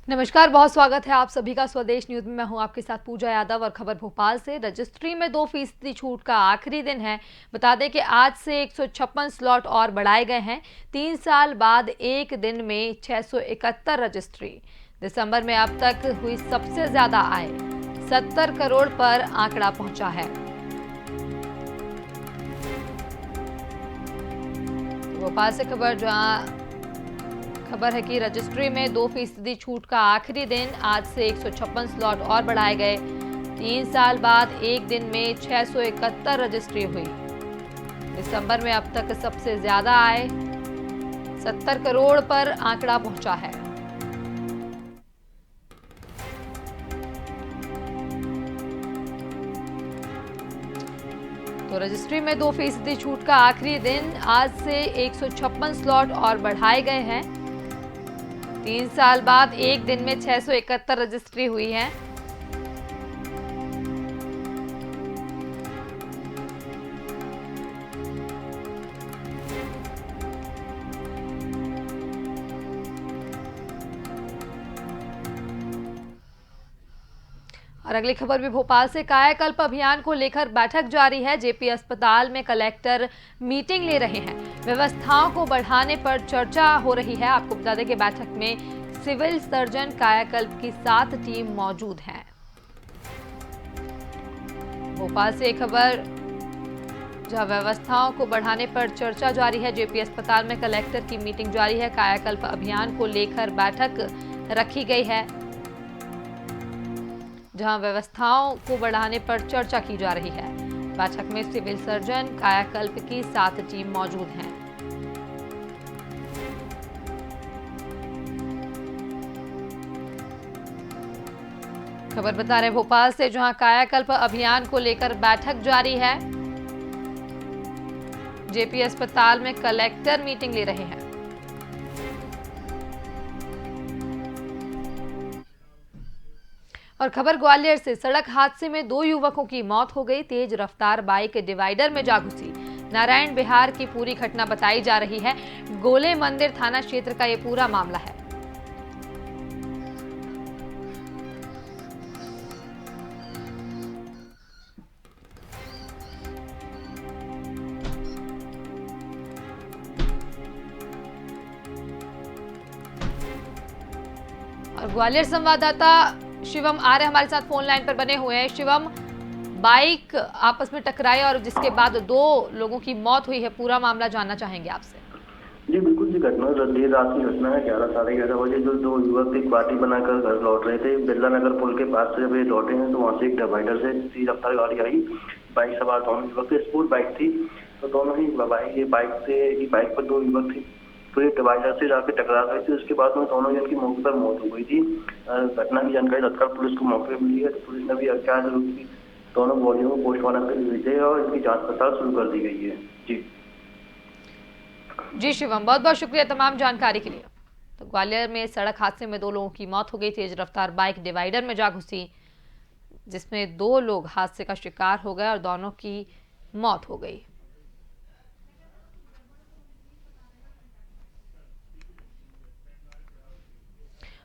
नमस्कार, बहुत स्वागत है आप सभी का स्वदेश न्यूज में। मैं हूं आपके साथ पूजा यादव और खबर भोपाल से। रजिस्ट्री में 2% छूट का आखिरी दिन है। बता दें कि आज से 156 स्लॉट और बढ़ाए गए हैं। 3 साल बाद एक दिन में 671 रजिस्ट्री। दिसंबर में अब तक हुई सबसे ज्यादा आय, 70 करोड़ पर आंकड़ा पहुंचा है। भोपाल से खबर है कि रजिस्ट्री में 2% छूट का आखिरी दिन, आज से 156 स्लॉट और बढ़ाए गए। 3 साल बाद एक दिन में 671 रजिस्ट्री हुई। दिसंबर में अब तक सबसे ज्यादा आय, 70 करोड़ पर आंकड़ा पहुंचा है। तो रजिस्ट्री में 2% छूट का आखिरी दिन, आज से 156 स्लॉट और बढ़ाए गए हैं। 3 साल बाद एक दिन में 671 रजिस्ट्री हुई है। और अगली खबर भी भोपाल से। कायाकल्प अभियान को लेकर बैठक जारी है। जेपी अस्पताल में कलेक्टर मीटिंग ले रहे हैं। व्यवस्थाओं को बढ़ाने पर चर्चा हो रही है। आपको बता दें कि बैठक में सिविल सर्जन, कायाकल्प की 7 टीम मौजूद है। भोपाल से एक खबर, जहां व्यवस्थाओं को बढ़ाने पर चर्चा जारी है। जेपी अस्पताल में कलेक्टर की मीटिंग जारी है। कायाकल्प अभियान को लेकर बैठक रखी गई है, जहां व्यवस्थाओं को बढ़ाने पर चर्चा की जा रही है। बैठक में सिविल सर्जन, कायाकल्प की 7 टीम मौजूद हैं। खबर बता रहे भोपाल से, जहां कायाकल्प अभियान को लेकर बैठक जारी है। जेपी अस्पताल में कलेक्टर मीटिंग ले रहे हैं। और खबर ग्वालियर से, सड़क हादसे में 2 युवकों की मौत हो गई। तेज रफ्तार बाइक डिवाइडर में जा घुसी। नारायण बिहार की पूरी घटना बताई जा रही है। गोले मंदिर थाना क्षेत्र का यह पूरा मामला है। और ग्वालियर संवाददाता शिवम आर्य हमारे साथ फोन लाइन पर बने हुए हैं। शिवम, बाइक आपस में टकराई और जिसके बाद 2 लोगों की मौत हुई है, पूरा मामला जानना चाहेंगे आपसे। जी बिल्कुल जी, घटना देर रात की घटना है। 11 साढ़े 11 बजे जो 2 युवक एक पार्टी बनाकर घर लौट रहे थे। बिरला नगर पुल के पास से जब ये लौटे हैं तो वहां से एक डिवाइडर से तेज रफ्तार गाड़ी आई। बाइक सवार दोनों युवक थे, स्पोर्ट बाइक थी, तो दोनों ही बाइक पर 2 युवक थे। तो ये डिवाइडर से जाकर टकरा गए थे। उसके बाद में दोनों जन की मौके पर मौत हो गई थी। घटना की जानकारी तत्काल पुलिस को मौके पर मिली है। तो पुलिस ने भी अज्ञात रूप की दोनों बॉडियों को पोस्टमार्टम के लिए भेजे और इसकी जांच पड़ताल शुरू कर दी गई है। जी शिवम, बहुत बहुत शुक्रिया तमाम जानकारी के लिए। तो ग्वालियर में सड़क हादसे में 2 लोगों की मौत हो गई। तेज रफ्तार बाइक डिवाइडर में जा घुसी, जिसमें 2 लोग हादसे का शिकार हो गए और दोनों की मौत हो गई।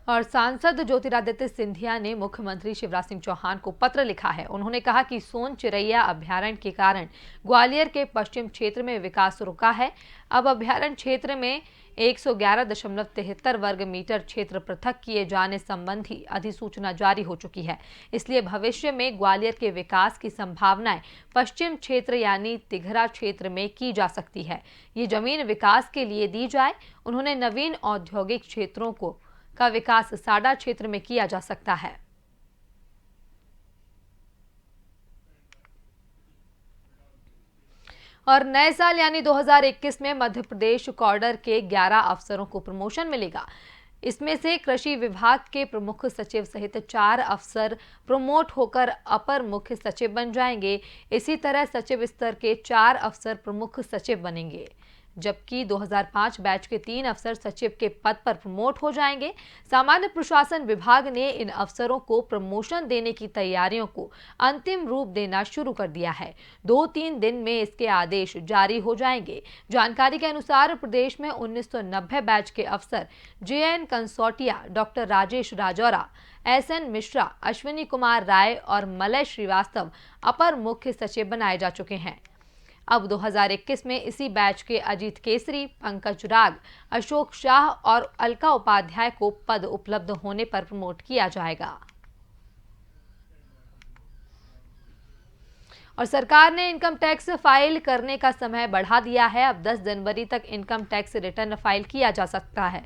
और सांसद ज्योतिरादित्य सिंधिया ने मुख्यमंत्री शिवराज सिंह चौहान को पत्र लिखा है। उन्होंने कहा कि सोन चिरैया अभ्यारण्य के कारण ग्वालियर के पश्चिम क्षेत्र में विकास रुका है। अब अभ्यारण्य क्षेत्र में 111.73 वर्ग मीटर क्षेत्र पृथक किए जाने संबंधी अधिसूचना जारी हो चुकी है। इसलिए भविष्य में ग्वालियर के विकास की संभावनाएं पश्चिम क्षेत्र यानी तिघरा क्षेत्र में की जा सकती है। ये जमीन विकास के लिए दी जाए। उन्होंने नवीन औद्योगिक क्षेत्रों का विकास साडा क्षेत्र में किया जा सकता है। और नए साल यानी 2021 में मध्य प्रदेश कॉडर के 11 अफसरों को प्रमोशन मिलेगा। इसमें से कृषि विभाग के प्रमुख सचिव सहित 4 अफसर प्रमोट होकर अपर मुख्य सचिव बन जाएंगे। इसी तरह सचिव स्तर के 4 अफसर प्रमुख सचिव बनेंगे। जबकि 2005 बैच के 3 अफसर सचिव के पद पर प्रमोट हो जाएंगे। सामान्य प्रशासन विभाग ने इन अफसरों को प्रमोशन देने की तैयारियों को अंतिम रूप देना शुरू कर दिया है। 2-3 दिन में इसके आदेश जारी हो जाएंगे। जानकारी के अनुसार प्रदेश में 1990 बैच के अफसर JN Kansotia, doctor Rajesh Rajora, SN Mishra, Ashwini Kumar Rai और मलय श्रीवास्तव अपर मुख्य सचिव बनाए जा चुके हैं। अब 2021 में इसी बैच के अजीत केसरी, पंकज राग, अशोक शाह और अलका उपाध्याय को पद उपलब्ध होने पर प्रमोट किया जाएगा। और सरकार ने इनकम टैक्स फाइल करने का समय बढ़ा दिया है। अब 10 जनवरी तक इनकम टैक्स रिटर्न फाइल किया जा सकता है।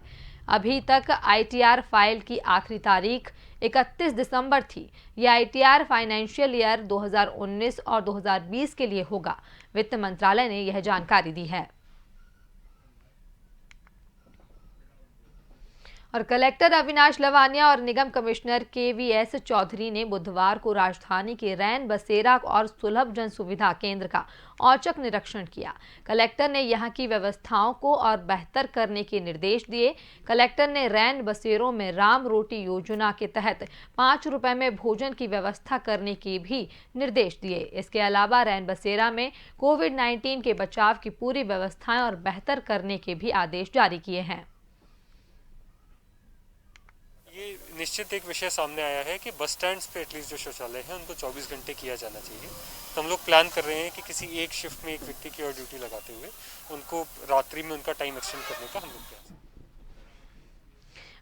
अभी तक ITR फाइल की आखिरी तारीख 31 दिसंबर थी। यह ITR फाइनेंशियल ईयर 2019 और 2020 के लिए होगा। वित्त मंत्रालय ने यह जानकारी दी है। और कलेक्टर अविनाश लवानिया और निगम कमिश्नर KVS चौधरी ने बुधवार को राजधानी के रैन बसेरा और सुलभ जन सुविधा केंद्र का औचक निरीक्षण किया। कलेक्टर ने यहां की व्यवस्थाओं को और बेहतर करने के निर्देश दिए। कलेक्टर ने रैन बसेरों में राम रोटी योजना के तहत 5 रुपए में भोजन की व्यवस्था करने के भी निर्देश दिए। इसके अलावा रैन बसेरा में कोविड-19 के बचाव की पूरी व्यवस्थाएं और बेहतर करने के भी आदेश जारी किए हैं। ये निश्चित एक विषय सामने आया है कि बस स्टैंड्स पे एटलीस्ट जो शौचालय हैं उनको 24 घंटे किया जाना चाहिए। तो हम लोग प्लान कर रहे हैं कि किसी एक शिफ्ट में एक व्यक्ति की और ड्यूटी लगाते हुए उनको रात्रि में उनका टाइम एक्सटेंड करने का हम लोग प्रयास।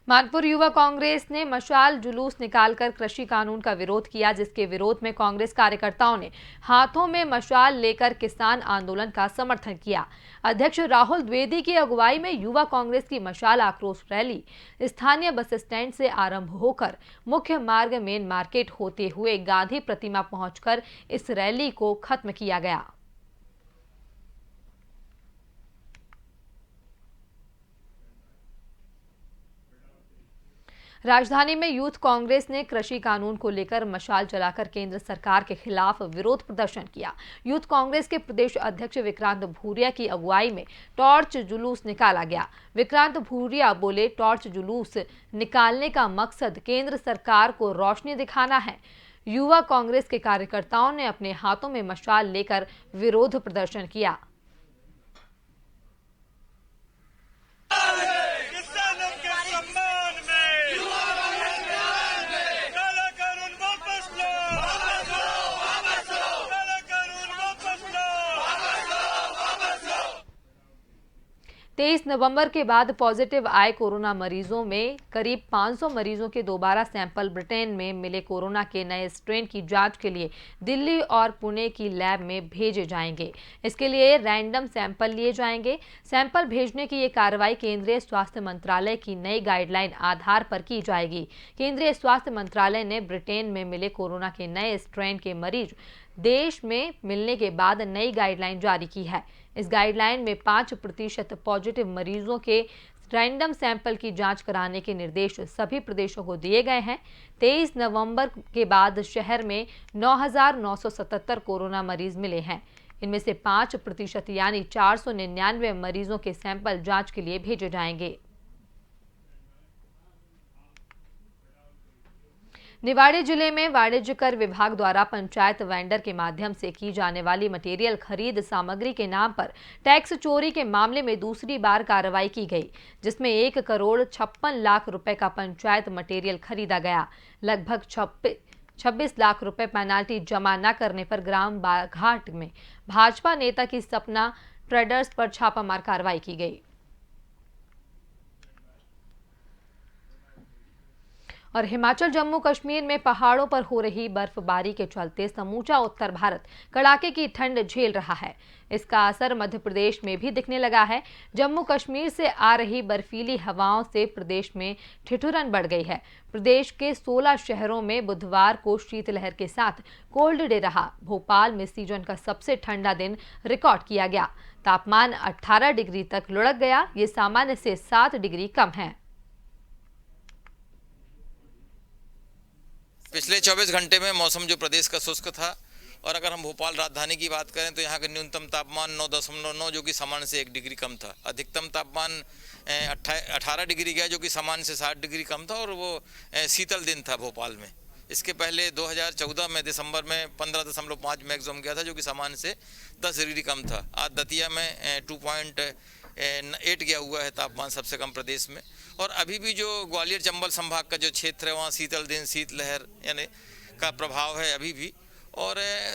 मानपुर युवा कांग्रेस ने मशाल जुलूस निकालकर कृषि कानून का विरोध किया, जिसके विरोध में कांग्रेस कार्यकर्ताओं ने हाथों में मशाल लेकर किसान आंदोलन का समर्थन किया। अध्यक्ष राहुल द्विवेदी की अगुवाई में युवा कांग्रेस की मशाल आक्रोश रैली स्थानीय बस स्टैंड से आरंभ होकर मुख्य मार्ग मेन मार्केट होते हुए गांधी प्रतिमा पहुंचकर इस रैली को खत्म किया गया। राजधानी में यूथ कांग्रेस ने कृषि कानून को लेकर मशाल जलाकर केंद्र सरकार के खिलाफ विरोध प्रदर्शन किया। यूथ कांग्रेस के प्रदेश अध्यक्ष विक्रांत भूरिया की अगुवाई में टॉर्च जुलूस निकाला गया। विक्रांत भूरिया बोले, टॉर्च जुलूस निकालने का मकसद केंद्र सरकार को रोशनी दिखाना है। युवा कांग्रेस के कार्यकर्ताओं ने अपने हाथों में मशाल लेकर विरोध प्रदर्शन किया। तेईस नवंबर के बाद पॉजिटिव आए कोरोना मरीजों में करीब 500 मरीजों के दोबारा सैंपल ब्रिटेन में मिले कोरोना के नए स्ट्रेन की जांच के लिए दिल्ली और पुणे की लैब में भेजे जाएंगे। इसके लिए रैंडम सैंपल लिए जाएंगे। सैंपल भेजने की ये कार्रवाई केंद्रीय स्वास्थ्य मंत्रालय की नई गाइडलाइन आधार पर की जाएगी। केंद्रीय स्वास्थ्य मंत्रालय ने ब्रिटेन में मिले कोरोना के नए स्ट्रेन के मरीज देश में मिलने के बाद नई गाइडलाइन जारी की है। इस गाइडलाइन में 5% पॉजिटिव मरीजों के रैंडम सैंपल की जांच कराने के निर्देश सभी प्रदेशों को दिए गए हैं। 23 नवंबर के बाद शहर में 9,977 कोरोना मरीज मिले हैं। इनमें से 5% यानी 499 मरीजों के सैंपल जांच के लिए भेजे जाएंगे। निवाड़ी जिले में वाणिज्य कर विभाग द्वारा पंचायत वेंडर के माध्यम से की जाने वाली मटेरियल खरीद सामग्री के नाम पर टैक्स चोरी के मामले में दूसरी बार कार्रवाई की गई, जिसमें 1,56 लाख रुपए का पंचायत मटेरियल खरीदा गया। लगभग 26 लाख रुपए पेनाल्टी जमा न करने पर ग्राम बाघाट में भाजपा नेता की सपना ट्रेडर्स पर छापामार कार्रवाई की गई। और हिमाचल जम्मू कश्मीर में पहाड़ों पर हो रही बर्फबारी के चलते समूचा उत्तर भारत कड़ाके की ठंड झेल रहा है। इसका असर मध्य प्रदेश में भी दिखने लगा है। जम्मू कश्मीर से आ रही बर्फीली हवाओं से प्रदेश में ठिठुरन बढ़ गई है। प्रदेश के 16 शहरों में बुधवार को शीतलहर के साथ कोल्ड डे रहा। भोपाल में सीजन का सबसे ठंडा दिन रिकॉर्ड किया गया। तापमान 18 डिग्री तक लुढ़क गया। ये सामान्य से 7 डिग्री कम है। पिछले 24 घंटे में मौसम जो प्रदेश का शुष्क था और अगर हम भोपाल राजधानी की बात करें तो यहाँ का न्यूनतम तापमान 9.9 जो कि सामान्य से 1 डिग्री कम था। अधिकतम तापमान 18 डिग्री गया जो कि सामान्य से 60 डिग्री कम था, और वो शीतल दिन था भोपाल में। इसके पहले 2014 में दिसंबर में 15.5 मैक्सिमम गया था जो कि सामान्य से 10 डिग्री कम था। आज दतिया में 2.8 गया हुआ है तापमान सबसे कम प्रदेश में। और अभी भी जो ग्वालियर चंबल संभाग का जो क्षेत्र है वहाँ शीतल दिन, शीतलहर यानी का प्रभाव है अभी भी। और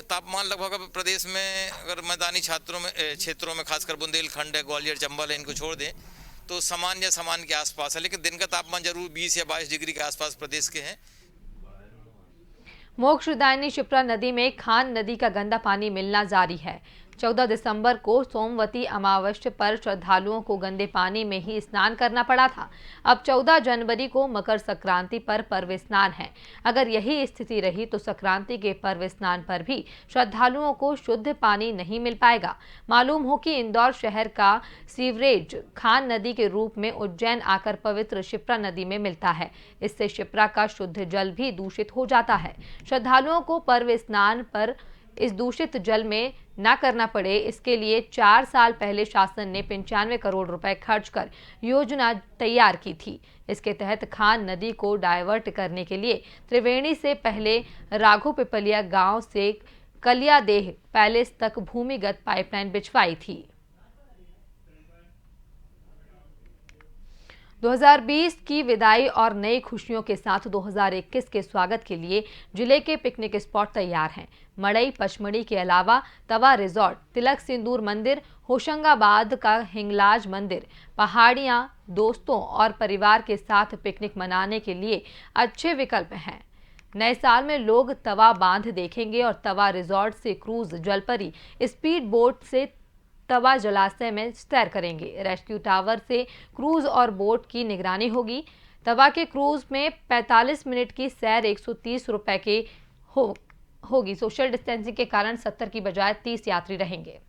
तापमान लगभग प्रदेश में अगर मैदानी क्षेत्रों में खासकर बुंदेलखंड है, ग्वालियर चंबल है, इनको छोड़ दें तो सामान्य के आसपास है, लेकिन दिन का तापमान जरूर 20 या 22 डिग्री के आसपास प्रदेश के हैं। मोक्षदायिनी शिप्रा नदी में खान नदी का गंदा पानी मिलना जारी है। 14 दिसंबर को सोमवती अमावस्या पर श्रद्धालुओं को गंदे पानी में ही स्नान करना पड़ा था। अब 14 जनवरी को मकर संक्रांति पर पर्व स्नान है। अगर यही स्थिति रही तो संक्रांति के पर्व स्नान पर भी श्रद्धालुओं को शुद्ध पानी नहीं मिल पाएगा। मालूम हो कि इंदौर शहर का सीवरेज खान नदी के रूप में उज्जैन आकर पवित्र शिप्रा नदी में मिलता है। इससे शिप्रा का शुद्ध जल भी दूषित हो जाता है। श्रद्धालुओं को पर्व स्नान पर इस दूषित जल में न करना पड़े, इसके लिए 4 साल पहले शासन ने 95 करोड़ रुपए खर्च कर योजना तैयार की थी। इसके तहत खान नदी को डायवर्ट करने के लिए त्रिवेणी से पहले राघोपिपलिया गांव से कलियादेह पैलेस तक भूमिगत पाइपलाइन बिछवाई थी। 2020 की विदाई और नई खुशियों के साथ 2021 के स्वागत के लिए जिले के पिकनिक स्पॉट तैयार हैं। मड़ई पचमढ़ी के अलावा तवा रिजॉर्ट, तिलक सिंदूर मंदिर, होशंगाबाद का हिंगलाज मंदिर, पहाड़ियां दोस्तों और परिवार के साथ पिकनिक मनाने के लिए अच्छे विकल्प हैं। नए साल में लोग तवा बांध देखेंगे और तवा रिजॉर्ट से क्रूज, जलपरी, स्पीड बोट से तवा जलाशय में सैर करेंगे। रेस्क्यू टावर से क्रूज और बोट की निगरानी होगी। तवा के क्रूज में 45 मिनट की सैर 130 रुपए की होगी। सोशल डिस्टेंसिंग के कारण 70 की बजाय 30 यात्री रहेंगे।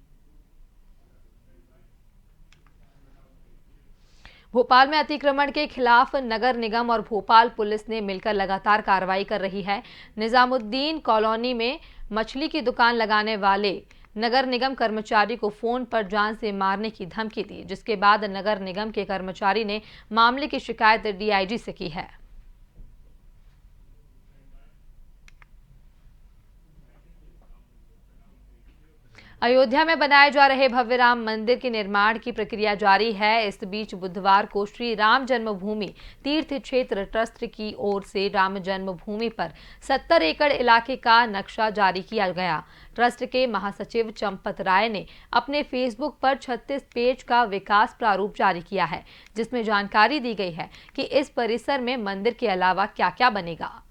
भोपाल में अतिक्रमण के खिलाफ नगर निगम और भोपाल पुलिस ने मिलकर लगातार कार्रवाई कर रही है। निजामुद्दीन कॉलोनी में मछली की दुकान लगाने वाले नगर निगम कर्मचारी को फोन पर जान से मारने की धमकी दी, जिसके बाद नगर निगम के कर्मचारी ने मामले की शिकायत डीआईजी से की है। अयोध्या में बनाए जा रहे भव्य राम मंदिर के निर्माण की प्रक्रिया जारी है। इस बीच बुधवार को श्री राम जन्मभूमि तीर्थ क्षेत्र ट्रस्ट की ओर से राम जन्मभूमि पर 70 एकड़ इलाके का नक्शा जारी किया गया। ट्रस्ट के महासचिव चंपत राय ने अपने फेसबुक पर 36 पेज का विकास प्रारूप जारी किया है, जिसमें जानकारी दी गई है कि इस परिसर में मंदिर के अलावा क्या क्या बनेगा।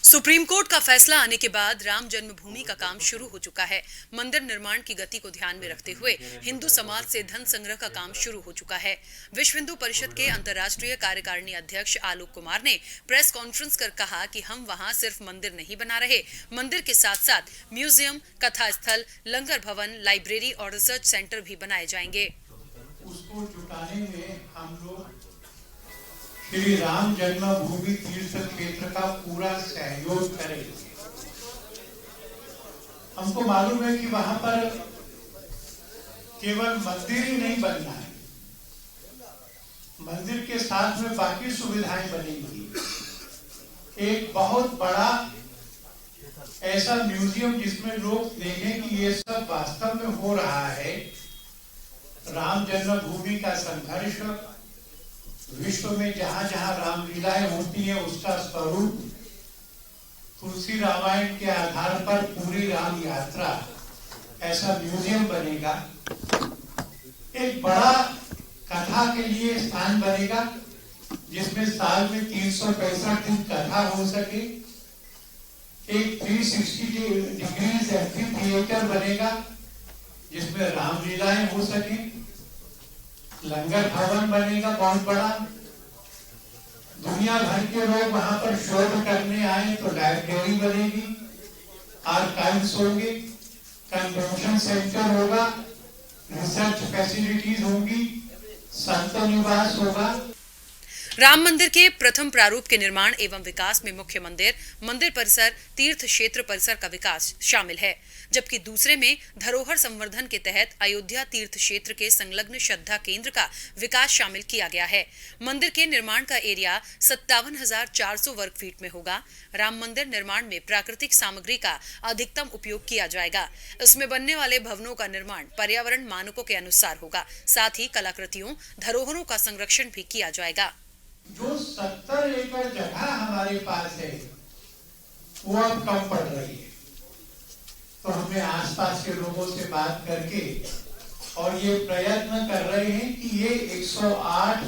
सुप्रीम कोर्ट का फैसला आने के बाद राम जन्मभूमि का काम शुरू हो चुका है। मंदिर निर्माण की गति को ध्यान में रखते हुए हिंदू समाज से धन संग्रह का काम शुरू हो चुका है। विश्व हिंदू परिषद के अंतर्राष्ट्रीय कार्यकारिणी अध्यक्ष आलोक कुमार ने प्रेस कॉन्फ्रेंस कर कहा कि हम वहां सिर्फ मंदिर नहीं बना रहे, मंदिर के साथ साथ म्यूजियम, कथा स्थल, लंगर भवन, लाइब्रेरी और रिसर्च सेंटर भी बनाए जाएंगे। उसको जुटाने में हम लोग श्री राम जन्मभूमि तीर्थ क्षेत्र का पूरा सहयोग करेंगे। हमको मालूम है कि वहां पर केवल मंदिर ही नहीं बनना है, मंदिर के साथ में बाकी सुविधाएं बनेंगी। एक बहुत बड़ा ऐसा म्यूजियम जिसमें लोग देखें कि ये सब वास्तव में हो रहा है। राम जन्मभूमि का संघर्ष, विश्व में जहां जहां रामलीलाएं होती हैं उसका स्वरूप, तुलसी रामायण के आधार पर पूरी राम यात्रा, ऐसा म्यूजियम बनेगा। एक बड़ा कथा के लिए स्थान बनेगा जिसमें साल में 365 दिन कथा हो सके। एक 360 डिग्रीज एम्फी थिएटर बनेगा जिसमें रामलीलाएं हो सके। लंगर भवन बनेगा बहुत बड़ा, दुनिया भर के लोग वहां पर शोध करने आए तो लाइब्रेरी बनेगी, आर्काइव्स होंगे, कन्वेंशन सेंटर होगा, रिसर्च फैसिलिटीज होंगी, संत निवास होगा। राम मंदिर के प्रथम प्रारूप के निर्माण एवं विकास में मुख्य मंदिर, मंदिर परिसर, तीर्थ क्षेत्र परिसर का विकास शामिल है, जबकि दूसरे में धरोहर संवर्धन के तहत अयोध्या तीर्थ क्षेत्र के संलग्न श्रद्धा केंद्र का विकास शामिल किया गया है। मंदिर के निर्माण का एरिया 57,400 वर्ग फीट में होगा। राम मंदिर निर्माण में प्राकृतिक सामग्री का अधिकतम उपयोग किया जाएगा। इसमें बनने वाले भवनों का निर्माण पर्यावरण मानकों के अनुसार होगा। साथ ही कलाकृतियों, धरोहरों का संरक्षण भी किया जाएगा। जो 70 एकड़ जगह हमारे पास है वो अब कम पड़ रही है, तो हमें आसपास के लोगों से बात करके और ये प्रयत्न कर रहे हैं कि ये 108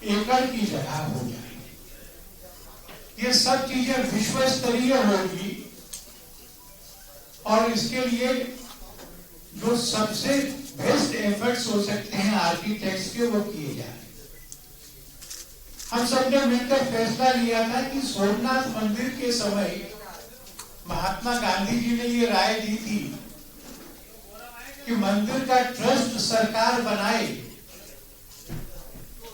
एकड़ की जगह हो जाए। ये सब चीजें विश्व स्तरीय होगी और इसके लिए जो सबसे बेस्ट एफर्ट्स हो सकते हैं आर्किटेक्ट्स के, वो किए जाए। हम सबने मिलकर फैसला लिया था कि सोमनाथ मंदिर के समय महात्मा गांधी जी ने ये राय दी थी कि मंदिर का ट्रस्ट सरकार बनाए,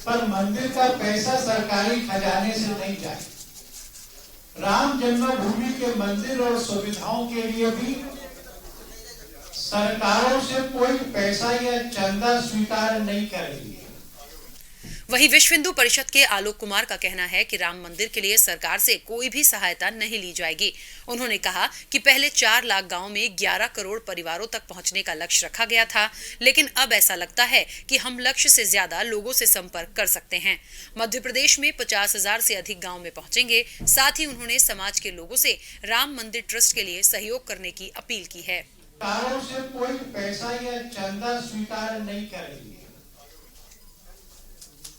पर मंदिर का पैसा सरकारी खजाने से नहीं जाए। राम जन्मभूमि के मंदिर और सुविधाओं के लिए भी सरकारों से कोई पैसा या चंदा स्वीकार नहीं करेगी। वहीं विश्व हिंदू परिषद के आलोक कुमार का कहना है कि राम मंदिर के लिए सरकार से कोई भी सहायता नहीं ली जाएगी। उन्होंने कहा कि पहले 4 लाख गांव में 11 करोड़ परिवारों तक पहुंचने का लक्ष्य रखा गया था, लेकिन अब ऐसा लगता है कि हम लक्ष्य से ज्यादा लोगों से संपर्क कर सकते हैं। मध्य प्रदेश में 50,000 से अधिक गाँव में पहुंचेंगे। साथ ही उन्होंने समाज के लोगों से राम मंदिर ट्रस्ट के लिए सहयोग करने की अपील की है। सरकारों से कोई पैसा या चंदा स्वीकार नहीं करेगी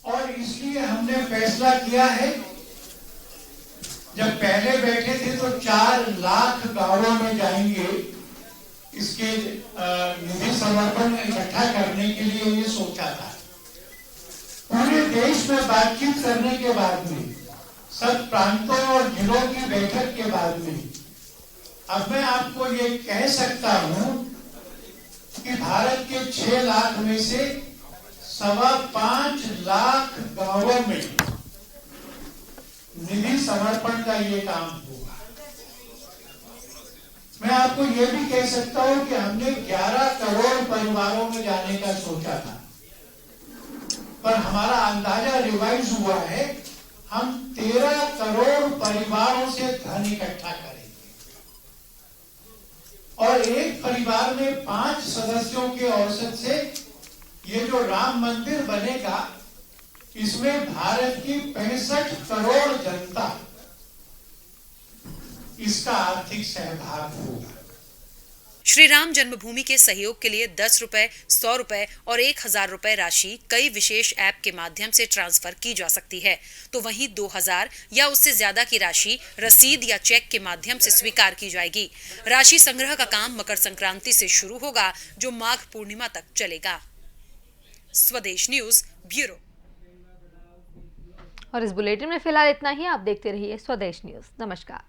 और इसलिए हमने फैसला किया है, जब पहले बैठे थे तो 4 लाख गांवों में जाएंगे, इसके निधि समर्पण इकट्ठा करने के लिए ये सोचा था। पूरे देश में बातचीत करने के बाद में, सब प्रांतों और जिलों की बैठक के बाद में, अब मैं आपको ये कह सकता हूं कि भारत के 6 लाख में से 5.25 लाख गांवों में निधि समर्पण का ये काम होगा। मैं आपको ये भी कह सकता हूं कि हमने 11 करोड़ परिवारों में जाने का सोचा था, पर हमारा अंदाजा रिवाइज हुआ है, हम 13 करोड़ परिवारों से धन इकट्ठा करेंगे और एक परिवार में 5 सदस्यों के औसत से ये जो राम मंदिर बनेगा, इसमें भारत की 65 करोड़ जनता इसका आर्थिक सहभाग होगा। श्री राम जन्मभूमि के सहयोग के लिए 10 रुपए, 100 रुपए और 1,000 रुपए राशि कई विशेष ऐप के माध्यम से ट्रांसफर की जा सकती है, तो वहीं 2,000 या उससे ज्यादा की राशि रसीद या चेक के माध्यम से स्वीकार की जाएगी। राशि संग्रह का काम मकर संक्रांति से शुरू होगा, जो माघ पूर्णिमा तक चलेगा। स्वदेश न्यूज ब्यूरो। और इस बुलेटिन में फिलहाल इतना ही। आप देखते रहिए स्वदेश न्यूज। नमस्कार।